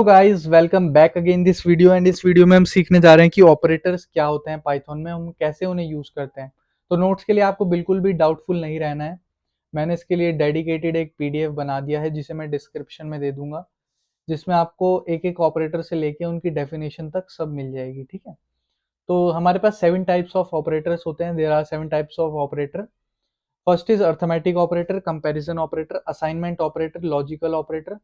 तो guys welcome back again this video and इस video में हम सीखने जा रहे हैं कि ऑपरेटर्स क्या होते हैं पाइथन में, हम कैसे उन्हें यूज़ करते हैं। तो नोट्स के लिए आपको बिल्कुल भी डाउटफुल नहीं रहना है। मैंने इसके लिए डेडिकेटेड एक पीडीएफ बना दिया है जिसे मैं डिस्क्रिप्शन में दे दूंगा, जिसमें आपको एक एक ऑपरेटर से लेके उनकी डेफिनेशन तक सब मिल जाएगी। ठीक है, तो हमारे पास 7 टाइप्स ऑफ ऑपरेटर्स होते हैं। There are 7 types of operator. First is arithmetic operator, comparison operator, assignment operator, logical operator,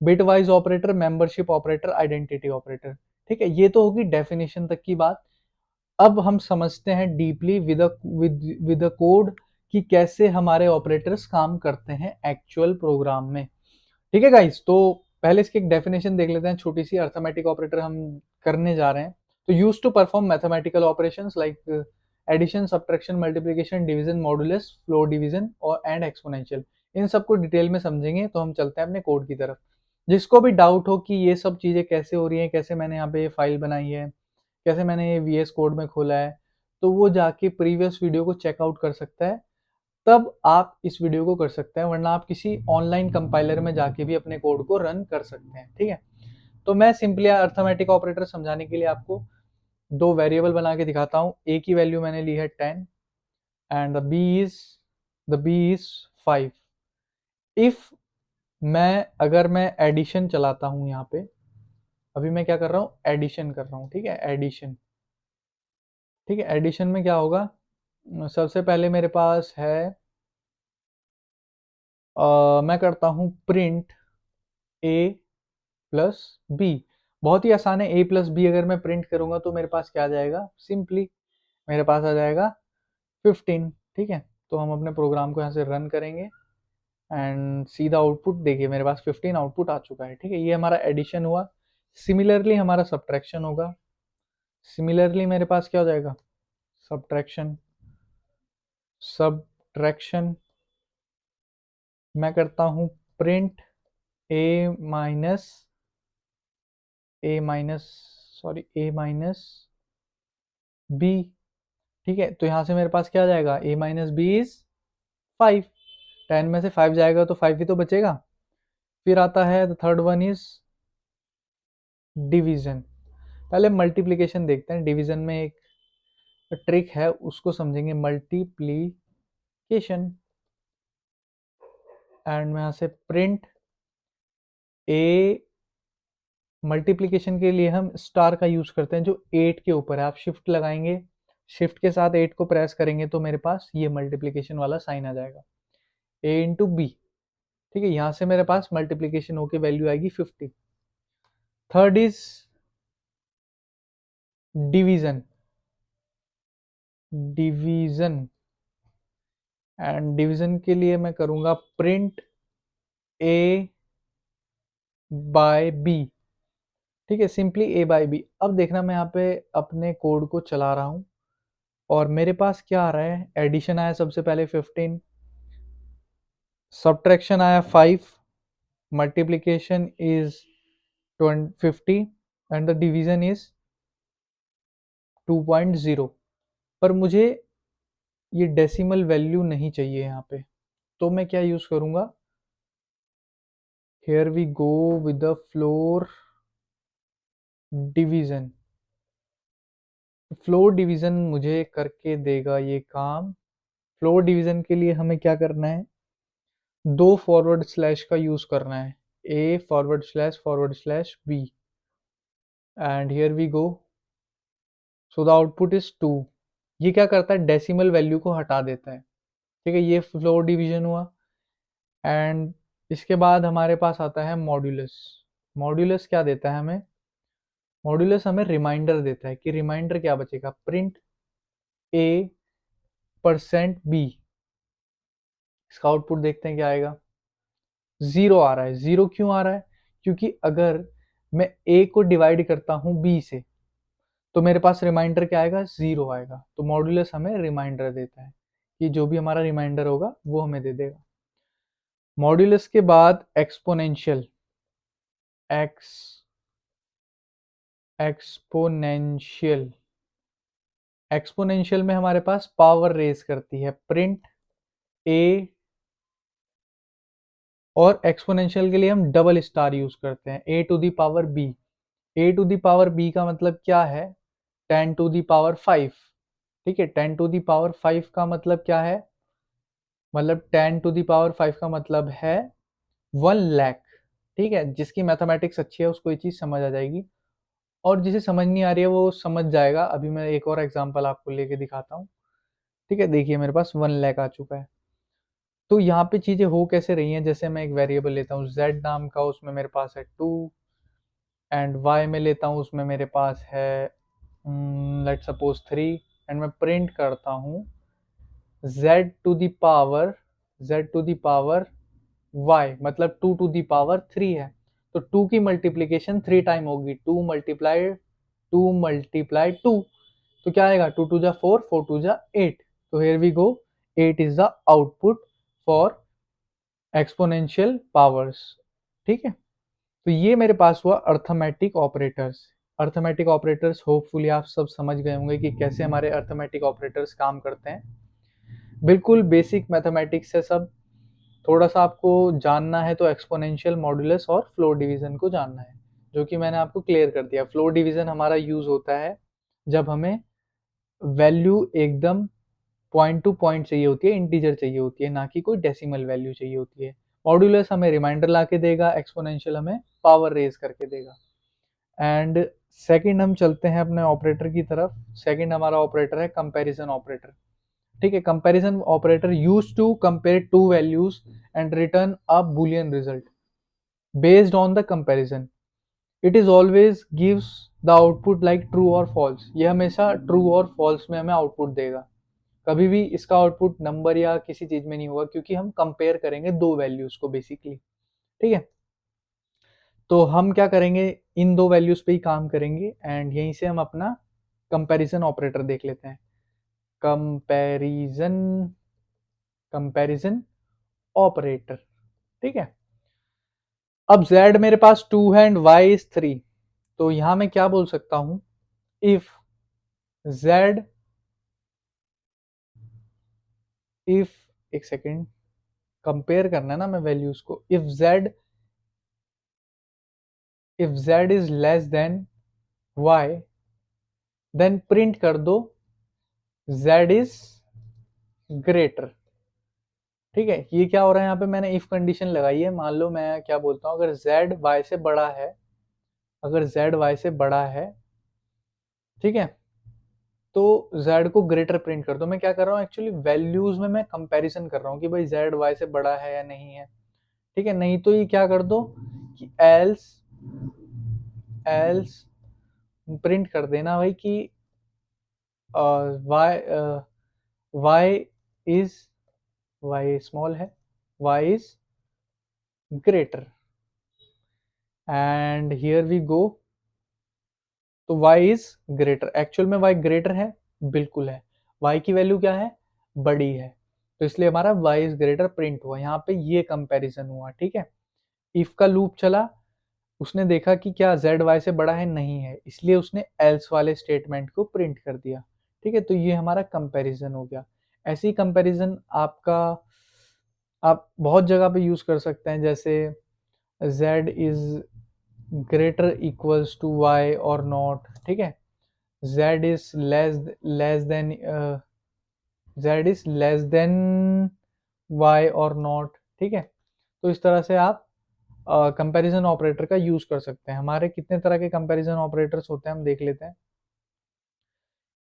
bitwise operator, membership operator, identity operator. ठीक है, ये तो होगी डेफिनेशन तक की बात। अब हम समझते हैं डीपली विद कोड कि कैसे हमारे ऑपरेटर्स काम करते हैं एक्चुअल प्रोग्राम में। ठीक है गाइस, तो पहले इसकी एक डेफिनेशन देख लेते हैं छोटी सी। अर्थमेटिक ऑपरेटर हम करने जा रहे हैं तो use to perform mathematical operations like addition, subtraction, multiplication, division, modulus, floor division और एंड एक्सपोनेंशियल। इन सबको डिटेल में समझेंगे। तो हम चलते हैं अपने कोड की तरफ। जिसको भी डाउट हो कि ये सब चीज़ें कैसे हो रही हैं, कैसे मैंने यहाँ पे ये फाइल बनाई है, कैसे मैंने ये वीएस कोड में खोला है, तो वो जाके प्रीवियस वीडियो को चेकआउट कर सकता है। तब आप इस वीडियो को कर सकते हैं, वरना आप किसी ऑनलाइन कंपाइलर में जाके भी अपने कोड को रन कर सकते हैं। ठीक है, तो मैं सिंपली अर्थमेटिक ऑपरेटर समझाने के लिए आपको दो वेरिएबल बना के दिखाता हूँ। ए की वैल्यू मैंने ली है 10 and the B is 5। If अगर मैं एडिशन चलाता हूँ यहाँ पे, अभी मैं क्या कर रहा हूँ, एडिशन कर रहा हूँ। ठीक है, एडिशन। ठीक है, एडिशन में क्या होगा, सबसे पहले मेरे पास है मैं करता हूँ प्रिंट ए प्लस बी। बहुत ही आसान है। ए प्लस बी अगर मैं प्रिंट करूंगा तो मेरे पास क्या आ जाएगा, सिंपली मेरे पास आ जाएगा 15। ठीक है, तो हम अपने प्रोग्राम को यहाँ से रन करेंगे एंड सीधा आउटपुट देखिए, मेरे पास 15 आउटपुट आ चुका है। ठीक है, ये हमारा एडिशन हुआ। सिमिलरली हमारा सब्ट्रैक्शन होगा। सिमिलरली मेरे पास क्या हो जाएगा, सब्ट्रैक्शन। सब्ट्रैक्शन मैं करता हूँ प्रिंट ए माइनस ए माइनस सॉरी ए माइनस बी। ठीक है, तो यहाँ से मेरे पास क्या आ जाएगा, ए माइनस बी इज 5। 10 में से 5 जाएगा तो 5 ही तो बचेगा। फिर आता है the third one is division. पहले मल्टीप्लिकेशन देखते हैं। डिवीजन में एक ट्रिक है, उसको समझेंगे, मल्टीप्लीकेशन। एंड मैं यहाँ से प्रिंट ए, मल्टीप्लिकेशन के लिए हम स्टार का यूज करते हैं जो 8 के ऊपर है। आप शिफ्ट लगाएंगे, शिफ्ट के साथ 8 को प्रेस करेंगे तो मेरे पास ये मल्टीप्लिकेशन वाला साइन आ जाएगा, ए इंटू बी। ठीक है, यहाँ से मेरे पास मल्टीप्लिकेशन होके वैल्यू आएगी 50। Third is division. Division and division के लिए मैं करूंगा प्रिंट ए बाय बी। ठीक है, सिंपली ए बाय बी। अब देखना, मैं यहाँ पे अपने कोड को चला रहा हूँ और मेरे पास क्या आ रहा है, एडिशन आया सबसे पहले 15, सब्ट्रैक्शन आया 5, multiplication is 50 and the division is 2.0। पर मुझे ये डेसिमल वैल्यू नहीं चाहिए यहाँ पे, तो मैं क्या यूज करूंगा, here we go with the floor division. Floor division मुझे करके देगा ये काम। फ्लोर डिवीजन के लिए हमें क्या करना है, दो फॉरवर्ड स्लैश का यूज करना है, A forward slash B and here we go. So the output is 2। ये क्या करता है, डेसिमल वैल्यू को हटा देता है। ठीक है, ये फ्लोर डिवीजन हुआ। एंड इसके बाद हमारे पास आता है मॉड्यूलस। मॉड्यूलस क्या देता है हमें, मॉड्यूलस हमें रिमाइंडर देता है कि रिमाइंडर क्या बचेगा, प्रिंट ए परसेंट बी। इसका आउटपुट देखते हैं क्या आएगा, जीरो आ रहा है। जीरो क्यों आ रहा है, क्योंकि अगर मैं ए को डिवाइड करता हूं बी से तो मेरे पास रिमाइंडर क्या आएगा, जीरो आएगा। तो मॉड्यूलस हमें रिमाइंडर देता है कि जो भी हमारा रिमाइंडर होगा वो हमें दे देगा। मॉड्यूलस के बाद एक्सपोनेंशियल। एक्स एक्सपोनेंशियल एक्सपोनेंशियल में हमारे पास पावर रेज करती है, प्रिंट ए और एक्सपोनेंशियल के लिए हम डबल स्टार यूज करते हैं, A to the power B. A to the power B का मतलब क्या है, 10⁵। ठीक है, 10⁵ का मतलब क्या है, मतलब 10⁵ का मतलब है 1 लाख। ठीक है, जिसकी मैथमेटिक्स अच्छी है उसको ये चीज समझ आ जाएगी, और जिसे समझ नहीं आ रही है वो समझ जाएगा। अभी मैं एक और एग्जांपल आपको लेके दिखाता हूँ। ठीक है, देखिए मेरे पास 1 लाख आ चुका है। तो यहाँ पे चीजें हो कैसे रही हैं, जैसे मैं एक वेरिएबल लेता हूँ z नाम का, उसमें मेरे पास है 2, एंड y में लेता हूँ उसमें मेरे पास है लेट सपोज 3, एंड मैं प्रिंट करता हूँ z to the power y, मतलब 2⁵ है। तो 2 की मल्टीप्लीकेशन 3 टाइम होगी, 2 मल्टीप्लाई 2, तो क्या आएगा, 2 2 जा 4, 4 2 जा 8। तो here we go, 8 is the output for exponential powers. ठीक है, तो ये मेरे पास हुआ arithmetic operators. Arithmetic operators hopefully आप सब समझ गए होंगे कि कैसे हमारे अर्थमेटिक ऑपरेटर्स काम करते हैं। बिल्कुल बेसिक मैथमेटिक्स है सब। थोड़ा सा आपको जानना है तो एक्सपोनेंशियल, मॉडुलस और फ्लोर डिवीजन को जानना है, जो कि मैंने आपको क्लियर कर दिया। फ्लोर डिवीजन हमारा यूज होता है जब हमें वैल्यू एकदम पॉइंट टू पॉइंट चाहिए होती है, इंटीजर चाहिए होती है, ना कि कोई डेसिमल वैल्यू चाहिए होती है। मॉड्यूलस हमें रिमाइंडर ला के देगा, एक्सपोनेंशियल हमें पावर रेज करके देगा। एंड सेकंड हम चलते हैं अपने ऑपरेटर की तरफ। सेकंड हमारा ऑपरेटर है कंपैरिजन ऑपरेटर। ठीक है, comparison operator use to compare two values and return a boolean result based on the comparison. It is always gives the output like true और फॉल्स। ये हमेशा ट्रू और फॉल्स में हमें आउटपुट देगा। कभी भी इसका आउटपुट नंबर या किसी चीज में नहीं होगा, क्योंकि हम कंपेयर करेंगे दो वैल्यूज को बेसिकली। ठीक है, तो हम क्या करेंगे, इन दो वैल्यूज पे ही काम करेंगे, एंड यहीं से हम अपना कंपैरिजन ऑपरेटर देख लेते हैं। Comparison comparison operator. ठीक है, अब z मेरे पास 2 है एंड y इज 3। तो यहां मैं क्या बोल सकता हूं, इफ z, इफ, एक सेकेंड, कंपेयर करना है ना मैं वैल्यूज को। If z is less than y, then print कर दो z इज ग्रेटर। ठीक है, ये क्या हो रहा है, यहाँ पे मैंने इफ कंडीशन लगाई है। मान लो मैं क्या बोलता हूँ, अगर z y से बड़ा है, अगर z y से बड़ा है, ठीक है, तो z को ग्रेटर प्रिंट कर दो। मैं क्या कर रहा हूँ, एक्चुअली वैल्यूज में मैं कंपैरिजन कर रहा हूँ कि भाई z y से बड़ा है या नहीं है। ठीक है, नहीं तो ये क्या कर दो कि एल्स एल्स प्रिंट कर देना भाई कि y y is, y small है, y is greater, and here we go. तो y इज ग्रेटर, एक्चुअल में y ग्रेटर है, बिल्कुल है। y की वैल्यू क्या है, बड़ी है, तो इसलिए हमारा y इज ग्रेटर प्रिंट हुआ। यहाँ पे ये कंपैरिजन हुआ। ठीक है, इफ का लूप चला, उसने देखा कि क्या z y से बड़ा है, नहीं है, इसलिए उसने एल्स वाले स्टेटमेंट को प्रिंट कर दिया। ठीक है, तो ये हमारा कंपैरिजन हो गया। ऐसे ही कंपैरिजन आपका आप बहुत जगह पे यूज कर सकते हैं, जैसे z is greater equals to y और नॉट। ठीक है, z is less than z is less than y और नॉट। ठीक है, तो इस तरह से आप कंपैरिजन ऑपरेटर का यूज कर सकते हैं। हमारे कितने तरह के कंपैरिजन ऑपरेटर्स होते हैं हम देख लेते हैं।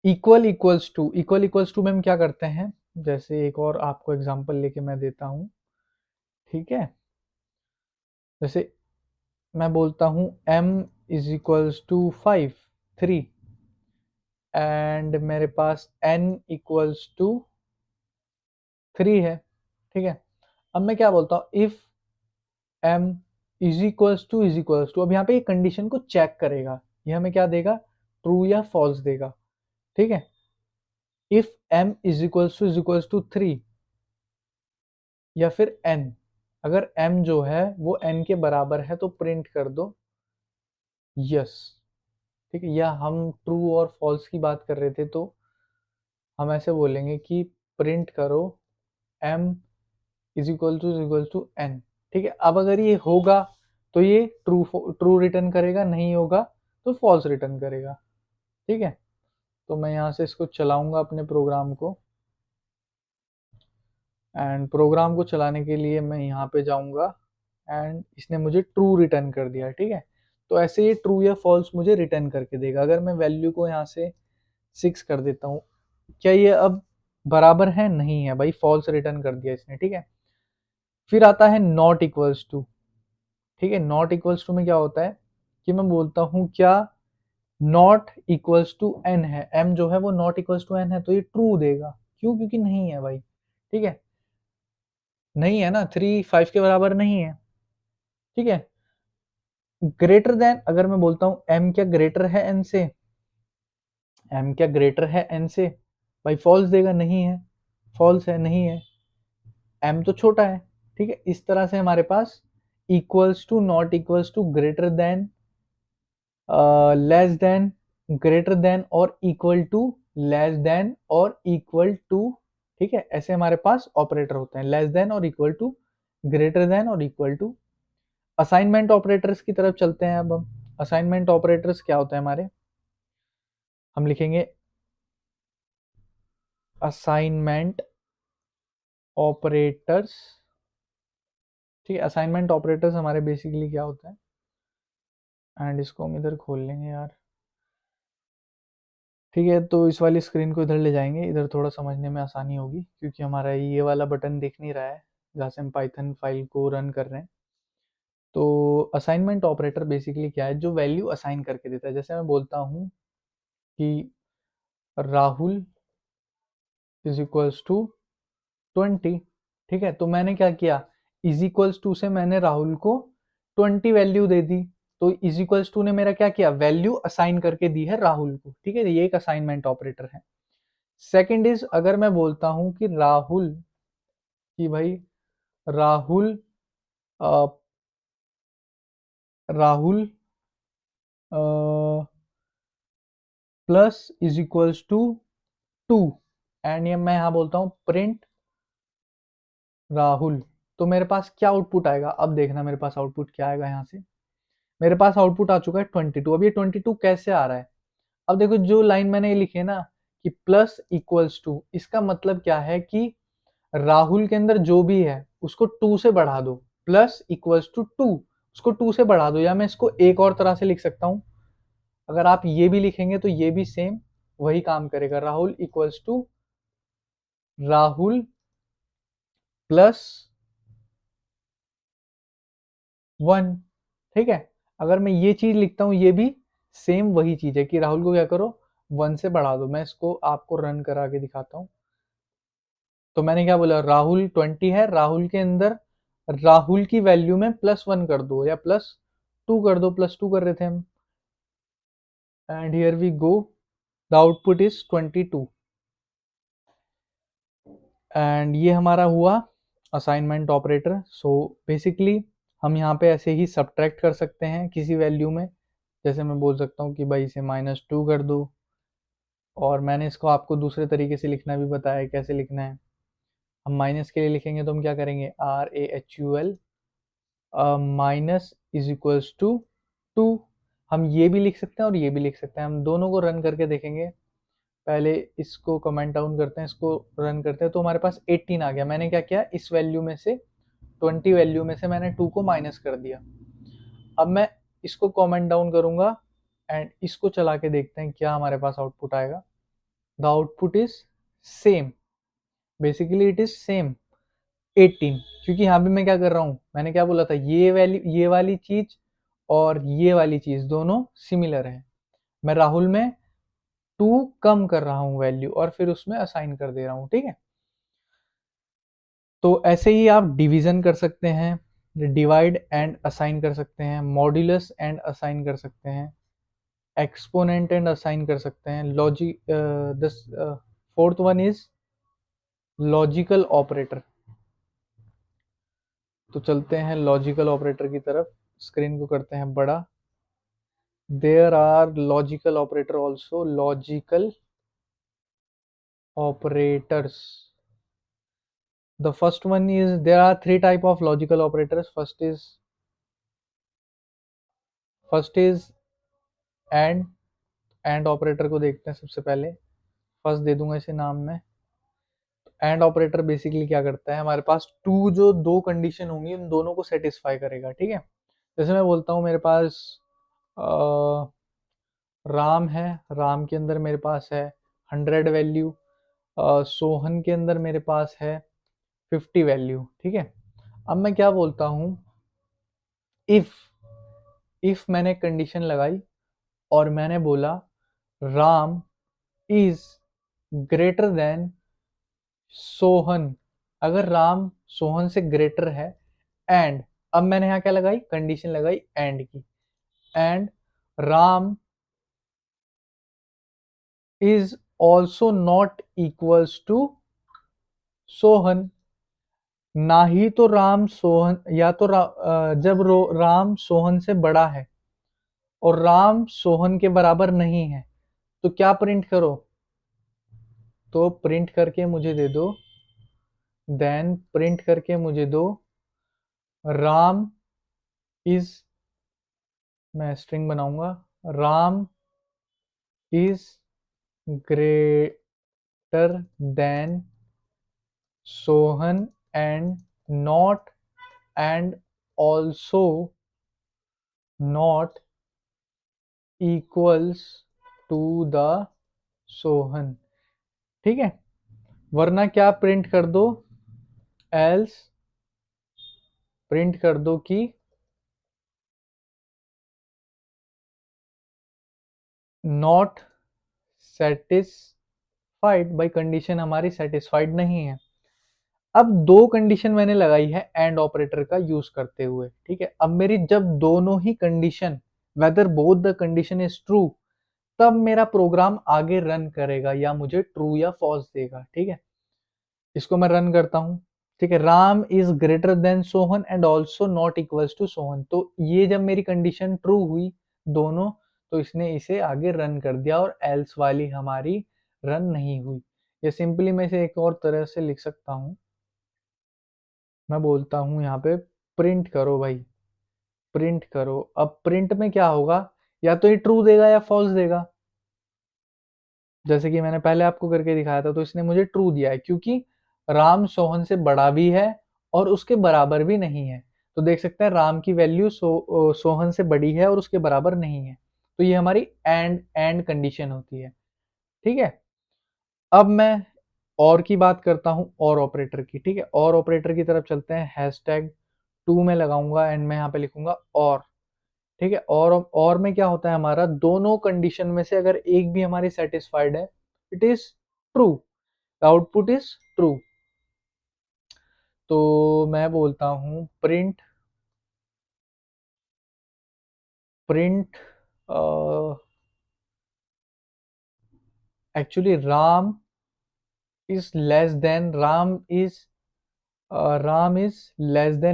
इक्वल इक्वल्स टू में हम क्या करते हैं, जैसे एक और आपको एग्जांपल लेके मैं देता हूं। ठीक है, जैसे मैं बोलता हूं m is equals to 5 3, and मेरे पास n इक्वल्स टू 3 है। ठीक है, अब मैं क्या बोलता हूँ, if m is equals to, अब यहाँ पे ये कंडीशन को चेक करेगा, ये हमें क्या देगा, ट्रू या फॉल्स देगा। ठीक है, if m is equals to 3 या फिर n, अगर m जो है वो n के बराबर है तो प्रिंट कर दो यस। ठीक है, या हम ट्रू और फॉल्स की बात कर रहे थे तो हम ऐसे बोलेंगे कि प्रिंट करो m is equal to n। ठीक है। अब अगर ये होगा तो ये ट्रू ट्रू रिटर्न करेगा, नहीं होगा तो फॉल्स रिटर्न करेगा। ठीक है, तो मैं यहाँ से इसको चलाऊंगा अपने प्रोग्राम को, एंड प्रोग्राम को चलाने के लिए मैं यहाँ पे जाऊंगा एंड इसने मुझे ट्रू रिटर्न कर दिया। ठीक है, तो ऐसे ये ट्रू या फॉल्स मुझे रिटर्न करके देगा। अगर मैं वैल्यू को यहाँ से 6 कर देता हूँ, क्या ये अब बराबर है? नहीं है भाई, फॉल्स रिटर्न कर दिया इसने। ठीक है, फिर आता है नॉट इक्वल्स टू। ठीक है, नॉट इक्वल्स टू में क्या होता है कि मैं बोलता हूँ क्या नॉट इक्वल्स टू एन है, एम जो है वो नॉट इक्वल्स टू एन है, तो ये ट्रू देगा। क्यों? क्योंकि नहीं है भाई। ठीक है, नहीं है ना, 3 5 के बराबर नहीं है। ठीक है, ग्रेटर देन, अगर मैं बोलता हूँ एम क्या ग्रेटर है एन से, एम क्या ग्रेटर है एन से, भाई फॉल्स देगा, नहीं है, फॉल्स है, नहीं है, एम तो छोटा है। ठीक है, इस तरह से हमारे पास equals to, not equals to, greater than, less than, greater than और इक्वल टू, लेस देन और इक्वल टू। ठीक है, ऐसे हमारे पास ऑपरेटर होते हैं, लेस देन और इक्वल टू, ग्रेटर देन और इक्वल टू। असाइनमेंट ऑपरेटर्स की तरफ चलते हैं। अब हम असाइनमेंट ऑपरेटर्स क्या होते हैं हमारे, हम लिखेंगे असाइनमेंट ऑपरेटर्स। ठीक है, असाइनमेंट ऑपरेटर्स हमारे बेसिकली क्या होता है, एंड इसको हम इधर खोल लेंगे यार। ठीक है, तो इस वाली स्क्रीन को इधर ले जाएंगे, इधर थोड़ा समझने में आसानी होगी क्योंकि हमारा ये वाला बटन दिख नहीं रहा है जहाँ से हम पाइथन फाइल को रन कर रहे हैं। तो असाइनमेंट ऑपरेटर बेसिकली क्या है, जो वैल्यू असाइन करके देता है। जैसे मैं बोलता हूँ कि राहुल इज इक्वल्स टू 20। ठीक है, तो मैंने क्या किया, इज इक्वल्स टू से मैंने राहुल को 20 वैल्यू दे दी, तो इज इक्वल्स टू ने मेरा क्या किया, वैल्यू असाइन करके दी है राहुल को। ठीक है, ये एक असाइनमेंट ऑपरेटर है। सेकंड इज, अगर मैं बोलता हूं कि राहुल, कि भाई Rahul Rahul plus is equals to 2, and ये मैं यहाँ बोलता हूँ प्रिंट राहुल, तो मेरे पास क्या आउटपुट आएगा? अब देखना मेरे पास आउटपुट क्या आएगा। यहाँ से मेरे पास आउटपुट आ चुका है 22। अब ये 22 कैसे आ रहा है? अब देखो, जो लाइन मैंने ये लिखी है ना कि प्लस इक्वल्स टू, इसका मतलब क्या है कि राहुल के अंदर जो भी है उसको 2 से बढ़ा दो, प्लस इक्वल्स टू 2, उसको 2 से बढ़ा दो। या मैं इसको एक और तरह से लिख सकता हूँ, अगर आप ये भी लिखेंगे तो ये भी सेम वही काम करेगा, Rahul equals to Rahul plus 1। ठीक है, अगर मैं ये चीज लिखता हूँ, ये भी सेम वही चीज है कि राहुल को क्या करो, 1 से बढ़ा दो। मैं इसको आपको रन करा के दिखाता हूँ। तो मैंने क्या बोला, राहुल 20 है, राहुल के अंदर राहुल की वैल्यू में +1 कर दो या +2 कर दो, +2 कर रहे थे हम, and here we go, the output is 22। And ये हमारा हुआ असाइनमेंट ऑपरेटर। सो बेसिकली हम यहाँ पे ऐसे ही सब्ट्रैक्ट कर सकते हैं किसी वैल्यू में। जैसे मैं बोल सकता हूँ कि भाई इसे -2 कर दो, और मैंने इसको आपको दूसरे तरीके से लिखना भी बताया है कैसे लिखना है। हम माइनस के लिए लिखेंगे तो हम क्या करेंगे, RAHUL minus is equals to 2। हम ये भी लिख सकते हैं और ये भी लिख सकते हैं, हम दोनों को रन करके देखेंगे। पहले इसको कमेंट डाउन करते हैं, इसको रन करते हैं, तो हमारे पास 18 आ गया। मैंने क्या किया, इस वैल्यू में से 20 वैल्यू में से मैंने 2 को माइनस कर दिया। अब मैं इसको कमेंट डाउन करूंगा एंड इसको चला के देखते हैं क्या हमारे पास आउटपुट आएगा। The output is same, basically it is same 18, क्योंकि यहाँ भी मैं क्या कर रहा हूँ, मैंने क्या बोला था, ये वैल्यू, ये वाली चीज और ये वाली चीज दोनों सिमिलर है। मैं राहुल में 2 कम कर रहा हूँ वैल्यू और फिर उसमें असाइन कर दे रहा हूँ। ठीक है, तो ऐसे ही आप डिवीजन कर सकते हैं, डिवाइड एंड असाइन कर सकते हैं, मॉड्यूलस एंड असाइन कर सकते हैं, एक्सपोनेंट एंड असाइन कर सकते हैं, लॉजिक, दस, fourth one is logical operator. तो चलते हैं लॉजिकल ऑपरेटर की तरफ, स्क्रीन को करते हैं बड़ा। There are logical operator also, logical operators, The first one is, there are three type of logical operators. First is and operator को देखते हैं सबसे पहले। फर्स्ट दे दूंगा इसे नाम में। एंड ऑपरेटर बेसिकली क्या करता है, हमारे पास जो दो कंडीशन होंगी उन दोनों को सेटिस्फाई करेगा, ठीक है। जैसे मैं बोलता हूँ मेरे पास राम है, राम के अंदर मेरे पास है 100 वैल्यू, सोहन के अंदर मेरे पास है 50 वैल्यू, ठीक है। अब मैं क्या बोलता हूँ, इफ मैंने कंडीशन लगाई और मैंने बोला Ram is greater than Sohan, अगर राम सोहन से ग्रेटर है, एंड अब मैंने यहां क्या लगाई, कंडीशन लगाई एंड की, and Ram is also not equals to Sohan. ना ही तो राम सोहन, या तो जब राम सोहन से बड़ा है और राम सोहन के बराबर नहीं है, तो क्या प्रिंट करो, तो प्रिंट करके मुझे दे दो, देन प्रिंट करके मुझे दो राम इज, मैं स्ट्रिंग बनाऊंगा, Ram is greater than Sohan and not, and also not equals to the Sohan, ठीक है। वरना क्या प्रिंट कर दो, एल्स प्रिंट कर दो कि नॉट सेटिस्फाइड, बाई कंडीशन हमारी सेटिस्फाइड नहीं है। अब दो कंडीशन मैंने लगाई है एंड ऑपरेटर का यूज करते हुए, ठीक है। अब मेरी जब दोनों ही condition, whether both the condition is true, तब मेरा प्रोग्राम आगे रन करेगा या मुझे ट्रू या फॉल्स देगा, ठीक है। इसको मैं रन करता हूं, ठीक है। Ram is greater than Sohan and also not equals to Sohan, तो ये जब मेरी कंडीशन ट्रू हुई दोनों, तो इसने इसे आगे रन कर दिया और एल्स वाली हमारी रन नहीं हुई। ये सिंपली मैं इसे एक और तरह से लिख सकता हूं, मैं बोलता हूं यहाँ पे प्रिंट करो भाई, प्रिंट करो। अब प्रिंट में क्या होगा, या तो ये ट्रू देगा या फॉल्स देगा। जैसे कि मैंने पहले आपको करके दिखाया था, तो इसने मुझे ट्रू दिया है क्योंकि राम सोहन से बड़ा भी है और उसके बराबर भी नहीं है। तो देख सकते हैं राम की वैल्यू सोहन से बड़ी है और उसके बराबर नहीं है। तो ये हमारी एंड कंडीशन होती है, ठीक है। अब मैं और की बात करता हूं, और ऑपरेटर की, ठीक है। और ऑपरेटर की तरफ चलते हैं। हैशटैग 2 में लगाऊंगा एंड मैं यहाँ पे लिखूंगा और, ठीक है। और में क्या होता है, हमारा दोनों कंडीशन में से अगर एक भी हमारी सेटिस्फाइड है, it is true, output is true. तो मैं बोलता हूं print, print actually Ram is less then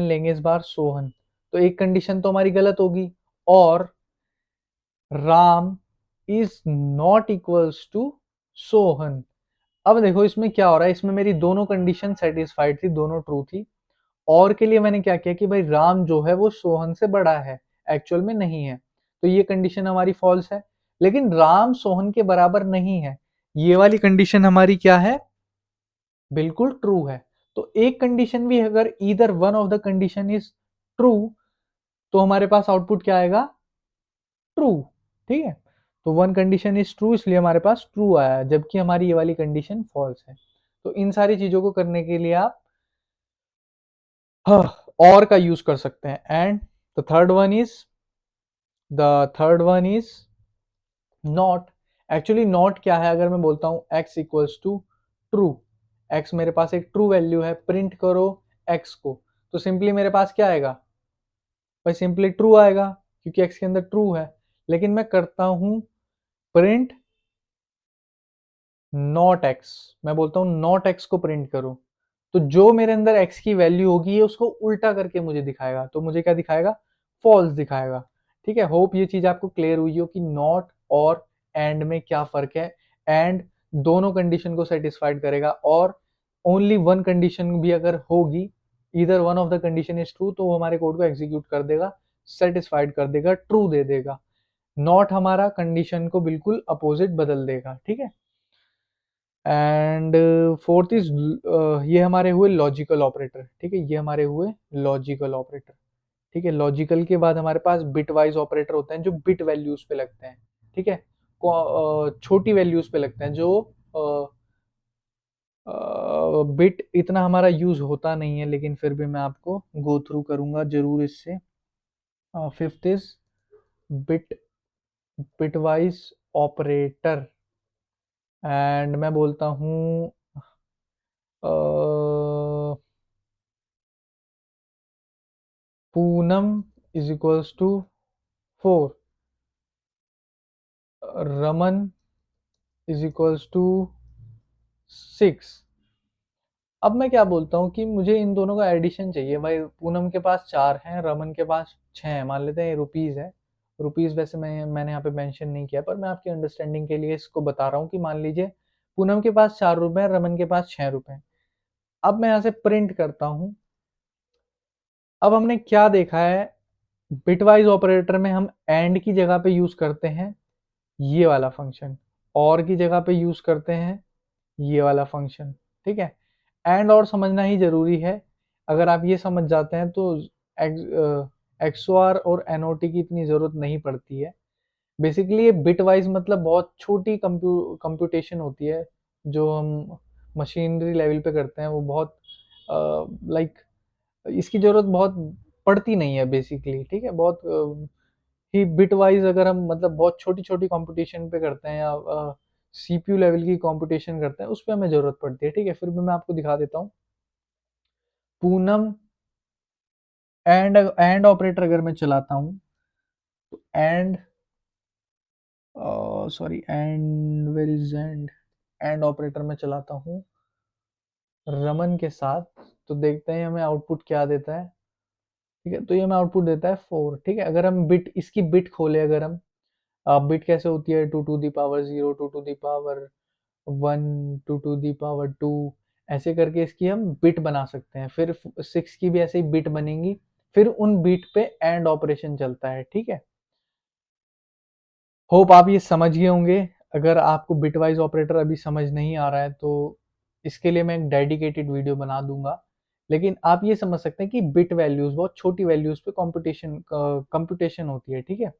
लेंगे इस बार सोहन, तो एक कंडीशन तो हमारी गलत होगी, और Ram is not equals to Sohan. अब देखो इसमें क्या हो रहा है, इसमें मेरी दोनों कंडीशन सेटिस्फाइड थी, दोनों ट्रू थी। और के लिए मैंने क्या किया कि भाई राम जो है वो सोहन से बड़ा है, एक्चुअल में नहीं है, तो ये कंडीशन हमारी फॉल्स है। लेकिन राम सोहन के बराबर नहीं है, ये वाली कंडीशन हमारी क्या है, बिल्कुल ट्रू है। तो एक कंडीशन भी अगर either one of the condition is true, तो हमारे पास आउटपुट क्या आएगा, ट्रू, ठीक है। तो वन कंडीशन इज ट्रू, इसलिए हमारे पास ट्रू आया, जबकि हमारी ये वाली कंडीशन फॉल्स है। तो इन सारी चीजों को करने के लिए आप और का यूज कर सकते हैं। And the third one is not. Actually not क्या है, अगर मैं बोलता हूं x equals to true, x मेरे पास एक ट्रू वैल्यू है, प्रिंट करो x को, तो सिंपली मेरे पास क्या आएगा भाई, सिंपली ट्रू आएगा क्योंकि x के अंदर ट्रू है। लेकिन मैं करता हूं प्रिंट नॉट x, मैं बोलता हूं नॉट x को प्रिंट करो, तो जो मेरे अंदर x की वैल्यू होगी ये उसको उल्टा करके मुझे दिखाएगा, तो मुझे क्या दिखाएगा, फॉल्स दिखाएगा, ठीक है। होप ये चीज आपको क्लियर हुई हो कि नॉट और एंड में क्या फर्क है। एंड दोनों कंडीशन को सेटिस्फाइड करेगा, और ओनली वन कंडीशन भी अगर होगी, इधर one of the condition is true, तो वो हमारे कोड को एग्जीक्यूट कर देगा, सेटिस्फाइड कर देगा, ट्रू दे देगा। नॉट हमारा कंडीशन को बिल्कुल अपोजिट बदल देगा, ठीक है। एंड फोर्थ इज, ये हमारे हुए लॉजिकल ऑपरेटर, ठीक है, ये हमारे हुए लॉजिकल ऑपरेटर, ठीक है। लॉजिकल के बाद हमारे पास बिट वाइज ऑपरेटर होते हैं जो बिट वैल्यूज पे लगते हैं, ठीक है, छोटी वैल्यूज पे लगते हैं, जो बिट इतना हमारा यूज होता नहीं है, लेकिन फिर भी मैं आपको गो थ्रू करूंगा जरूर इससे। Fifth is bit bitwise operator, and मैं बोलता हूँ Poonam is equals to 4, Raman is equals to 6। अब मैं क्या बोलता हूँ कि मुझे इन दोनों का एडिशन चाहिए भाई। पूनम के पास 4 हैं, रमन के पास 6 हैं, मान लेते हैं रुपीज है। रुपीज वैसे मैंने यहाँ पे मेंशन नहीं किया, पर मैं आपकी अंडरस्टैंडिंग के लिए इसको बता रहा हूँ कि मान लीजिए पूनम के पास 4 रुपए हैं, रमन के पास 6 रुपए हैं। अब मैं यहाँ से प्रिंट करता हूँ। अब हमने क्या देखा है, बिटवाइज ऑपरेटर में हम एंड की जगह पे यूज करते हैं ये वाला फंक्शन, और की जगह पे यूज करते हैं ये वाला फंक्शन, ठीक है। एंड और समझना ही जरूरी है। अगर आप ये समझ जाते हैं तो एक्सओआर और एनओटी की इतनी जरूरत नहीं पड़ती है। बेसिकली ये बिट वाइज मतलब बहुत छोटी कंप्यूटेशन होती है जो हम मशीनरी लेवल पे करते हैं, वो बहुत लाइक इसकी जरूरत बहुत पड़ती नहीं है बेसिकली, ठीक है। बहुत ही बिट वाइज अगर हम मतलब बहुत छोटी छोटी कंपटीशन पे करते हैं, या सीपीयू लेवल की कंपटीशन करते हैं, उस पर हमें जरूरत पड़ती है, ठीक है। फिर भी मैं आपको दिखा देता हूँ। पूनम एंड ऑपरेटर अगर मैं चलाता हूँ तो and, sorry, and where is and operator में चलाता हूँ रमन के साथ, तो देखते हैं हमें आउटपुट क्या देता है, ठीक है। तो ये हमें आउटपुट देता है 4, ठीक है। अगर हम बिट इसकी बिट खोले, अगर हम बिट कैसे होती है, 2 to the power 0, 2 to the power 1, 2 to the power 2, ऐसे करके इसकी हम बिट बना सकते हैं। फिर 6 की भी ऐसे ही बिट बनेंगी, फिर उन बिट पे एंड ऑपरेशन चलता है, ठीक है। होप आप ये समझ गए होंगे। अगर आपको बिटवाइज ऑपरेटर अभी समझ नहीं आ रहा है तो इसके लिए मैं एक डेडिकेटेड वीडियो बना दूंगा, लेकिन आप ये समझ सकते हैं कि बिट वैल्यूज, बहुत छोटी वैल्यूज पे कंप्यूटेशन होती है, ठीक है।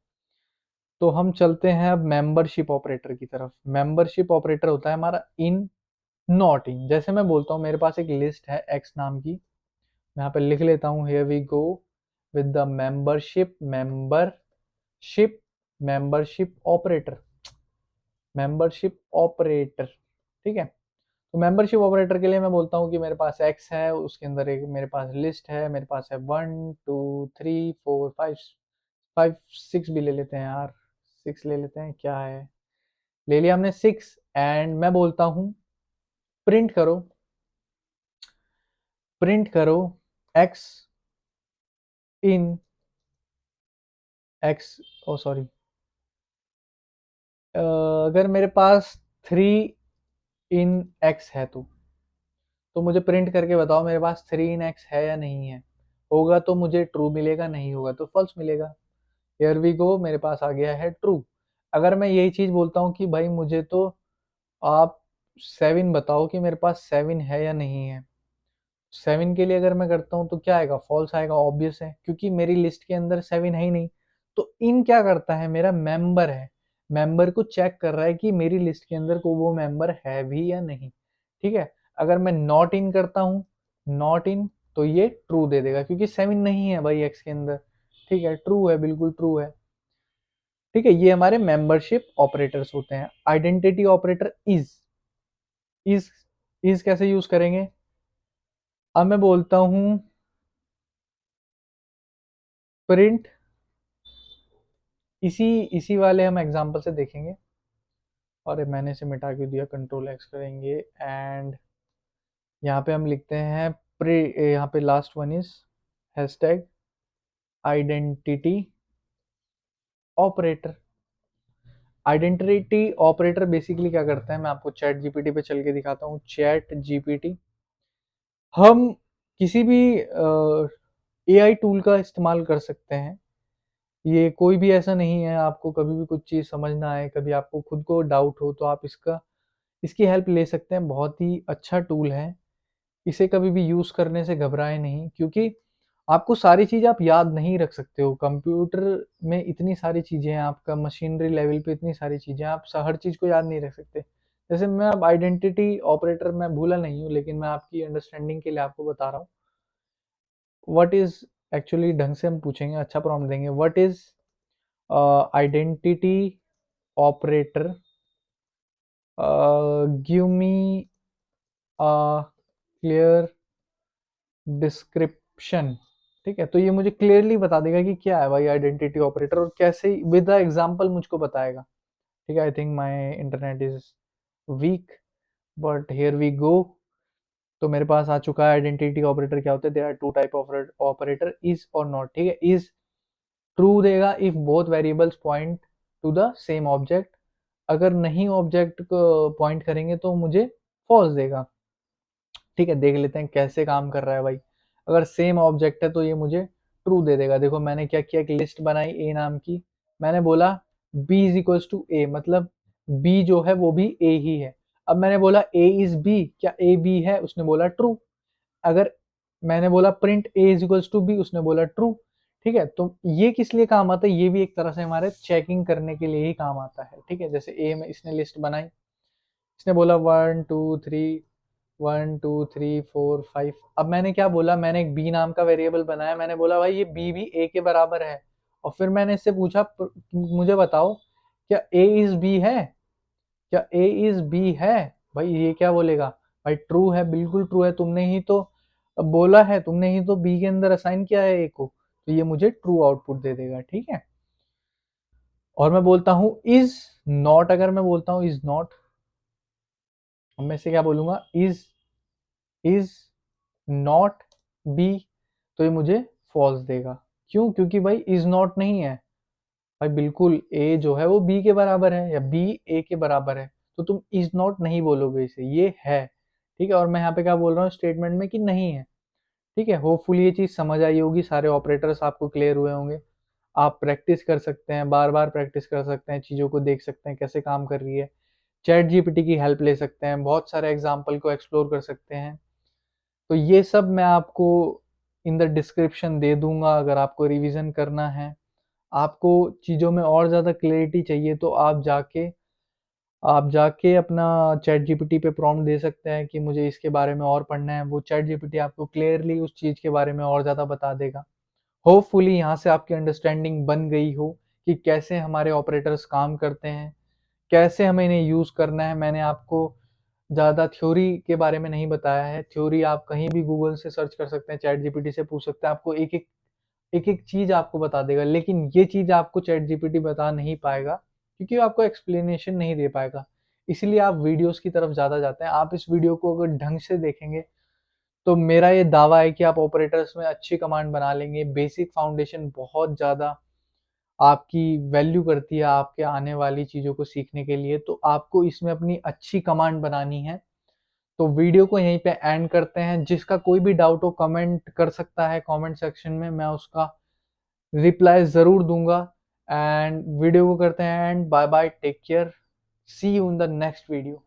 तो हम चलते हैं अब मेंबरशिप ऑपरेटर की तरफ। मेंबरशिप ऑपरेटर होता है हमारा इन, नॉट इन। जैसे मैं बोलता हूँ मेरे पास एक लिस्ट है एक्स नाम की, मैं यहाँ पे लिख लेता हूँ, here we go with the membership membership operator, membership operator, ठीक है। तो मेंबरशिप ऑपरेटर के लिए मैं बोलता हूँ कि मेरे पास एक्स है, उसके अंदर एक मेरे पास लिस्ट है, मेरे पास है 1 2 3 4 5, 5 6 भी ले लेते हैं यार, 6 ले लेते हैं, क्या है, ले लिया हमने 6। एंड मैं बोलता हूँ प्रिंट करो, प्रिंट करो एक्स इन एक्स, ओ सॉरी, अगर मेरे पास 3 इन एक्स है तो मुझे प्रिंट करके बताओ मेरे पास 3 इन एक्स है या नहीं है। होगा तो मुझे ट्रू मिलेगा, नहीं होगा तो फॉल्स मिलेगा। हियर वी गो, मेरे पास आ गया है ट्रू। अगर मैं यही चीज बोलता हूँ कि भाई मुझे तो आप 7 बताओ कि मेरे पास 7 है या नहीं है, 7 के लिए अगर मैं करता हूँ तो क्या आएगा, फॉल्स आएगा, ऑब्वियस है, क्योंकि मेरी लिस्ट के अंदर 7 है ही नहीं। तो इन क्या करता है, मेरा मेंबर है, मेंबर को चेक कर रहा है कि मेरी लिस्ट के अंदर को वो मेंबर है भी या नहीं, ठीक है। अगर मैं नॉट इन करता हूँ, नॉट इन, तो ये ट्रू दे देगा क्योंकि 7 नहीं है भाई एक्स के अंदर, ठीक है, ट्रू है, बिल्कुल ट्रू है, ठीक है। ये हमारे मेंबरशिप ऑपरेटर्स होते हैं। आइडेंटिटी ऑपरेटर इज इज कैसे यूज करेंगे, अब मैं बोलता हूँ प्रिंट, इसी इसी वाले हम एग्जांपल से देखेंगे, और मैंने इसे मिटा के दिया, कंट्रोल एक्स करेंगे, एंड यहाँ पे हम लिखते हैं प्री, यहाँ पे last one is hashtag identity operator. Identity operator basically क्या करता है, मैं आपको चैट जीपीटी पे चल के दिखाता हूँ। चैट जीपीटी, हम किसी भी एआई टूल का इस्तेमाल कर सकते हैं। ये कोई भी ऐसा नहीं है, आपको कभी भी कुछ चीज़ समझ ना आए, कभी आपको खुद को डाउट हो तो आप इसकी हेल्प ले सकते हैं। बहुत ही अच्छा टूल है। इसे कभी भी यूज़ करने से घबराएँ नहीं, क्योंकि आपको सारी चीज़ आप याद नहीं रख सकते हो। कंप्यूटर में इतनी सारी चीज़ें हैं, आपका मशीनरी लेवल पे इतनी सारी चीज़ें हैं, आप हर चीज़ को याद नहीं रख सकते। जैसे मैं अब आइडेंटिटी ऑपरेटर मैं भूला नहीं हूँ, लेकिन मैं आपकी अंडरस्टैंडिंग के लिए आपको बता रहा हूँ। व्हाट इज़ एक्चुअली ढंग से हम पूछेंगे, अच्छा प्रॉम्प्ट देंगे। What is identity operator, give me a clear description. ठीक है, तो ये मुझे क्लियरली बता देगा कि क्या है भाई आइडेंटिटी ऑपरेटर, और कैसे विद द एग्जांपल मुझको बताएगा। ठीक है, I think my internet is weak, but here we go. तो मेरे पास आ चुका है आइडेंटिटी ऑपरेटर क्या होता है। There are two type of operator, is और नॉट। ठीक है, इज ट्रू देगा if both variables point to the same object. अगर नहीं ऑब्जेक्ट को पॉइंट करेंगे तो मुझे फॉल्स देगा। ठीक है, देख लेते हैं कैसे काम कर रहा है भाई। अगर सेम ऑब्जेक्ट है तो ये मुझे ट्रू दे देगा। देखो मैंने क्या किया, एक लिस्ट बनाई ए नाम की। मैंने बोला बी इज इक्वल्स टू ए, मतलब बी जो है वो भी ए ही है। अब मैंने बोला ए इज बी, क्या ए बी है? उसने बोला ट्रू। अगर मैंने बोला print A is equals to B, उसने बोला ट्रू। ठीक है, तो ये किस लिए काम आता है? ये भी एक तरह से हमारे चेकिंग करने के लिए ही काम आता है। ठीक है, जैसे ए में इसने लिस्ट बनाई, इसने बोला 1 2 3, 1 2 3 4 5। अब मैंने क्या बोला, मैंने एक बी नाम का वेरिएबल बनाया। मैंने बोला भाई ये बी भी ए के बराबर है। और फिर मैंने इससे पूछा मुझे बताओ क्या ए इज बी है, क्या ए इज बी है? भाई ये क्या बोलेगा, भाई ट्रू है, बिल्कुल ट्रू है। तुमने ही तो बोला है, तुमने ही तो बी के अंदर असाइन किया है ए को, तो ये मुझे ट्रू आउटपुट दे देगा। ठीक है, और मैं बोलता हूँ इज नॉट। अगर मैं बोलता हूँ इज नॉट, मैं से क्या बोलूंगा, इज नॉट बी, तो ये मुझे फॉल्स देगा। क्यों? क्योंकि भाई इज नॉट नहीं है। भाई बिल्कुल ए जो है वो बी के बराबर है, या बी ए के बराबर है, तो तुम इज नॉट नहीं बोलोगे इसे, ये है। ठीक है, और मैं यहाँ पे क्या बोल रहा हूँ स्टेटमेंट में कि नहीं है। ठीक है, होपफुली ये चीज़ समझ आई होगी, सारे ऑपरेटर्स आपको क्लियर हुए होंगे। आप प्रैक्टिस कर सकते हैं, बार बार प्रैक्टिस कर सकते हैं, चीज़ों को देख सकते हैं कैसे काम कर रही है। चैट जीपीटी की हेल्प ले सकते हैं, बहुत सारे एग्जाम्पल को एक्सप्लोर कर सकते हैं। तो ये सब मैं आपको इन द डिस्क्रिप्शन दे दूंगा। अगर आपको रिवीजन करना है, आपको चीज़ों में और ज़्यादा क्लैरिटी चाहिए, तो आप जाके अपना चैट जीपीटी पे प्रॉम्प्ट दे सकते हैं कि मुझे इसके बारे में और पढ़ना है। वो चैट जीपीटी आपको क्लियरली उस चीज़ के बारे में और ज़्यादा बता देगा। होपफुली यहाँ से आपकी अंडरस्टैंडिंग बन गई हो कि कैसे हमारे ऑपरेटर्स काम करते हैं, कैसे हमें इन्हें यूज़ करना है। मैंने आपको ज़्यादा थ्योरी के बारे में नहीं बताया है। थ्योरी आप कहीं भी गूगल से सर्च कर सकते हैं, चैट जीपीटी से पूछ सकते हैं, आपको एक-एक चीज़ आपको बता देगा। लेकिन ये चीज़ आपको चैट जीपीटी बता नहीं पाएगा, क्योंकि वो आपको एक्सप्लेनेशन नहीं दे पाएगा। इसीलिए आप वीडियोज़ की तरफ ज़्यादा जाते हैं। आप इस वीडियो को अगर ढंग से देखेंगे, तो मेरा ये दावा है कि आप ऑपरेटर्स में अच्छी कमांड बना लेंगे। बेसिक फाउंडेशन बहुत ज़्यादा आपकी वैल्यू करती है आपके आने वाली चीज़ों को सीखने के लिए। तो आपको इसमें अपनी अच्छी कमांड बनानी है। तो वीडियो को यहीं पे एंड करते हैं। जिसका कोई भी डाउट हो कमेंट कर सकता है कमेंट सेक्शन में, मैं उसका रिप्लाई ज़रूर दूंगा। एंड वीडियो को करते हैं and bye bye, take care, see you in the next video.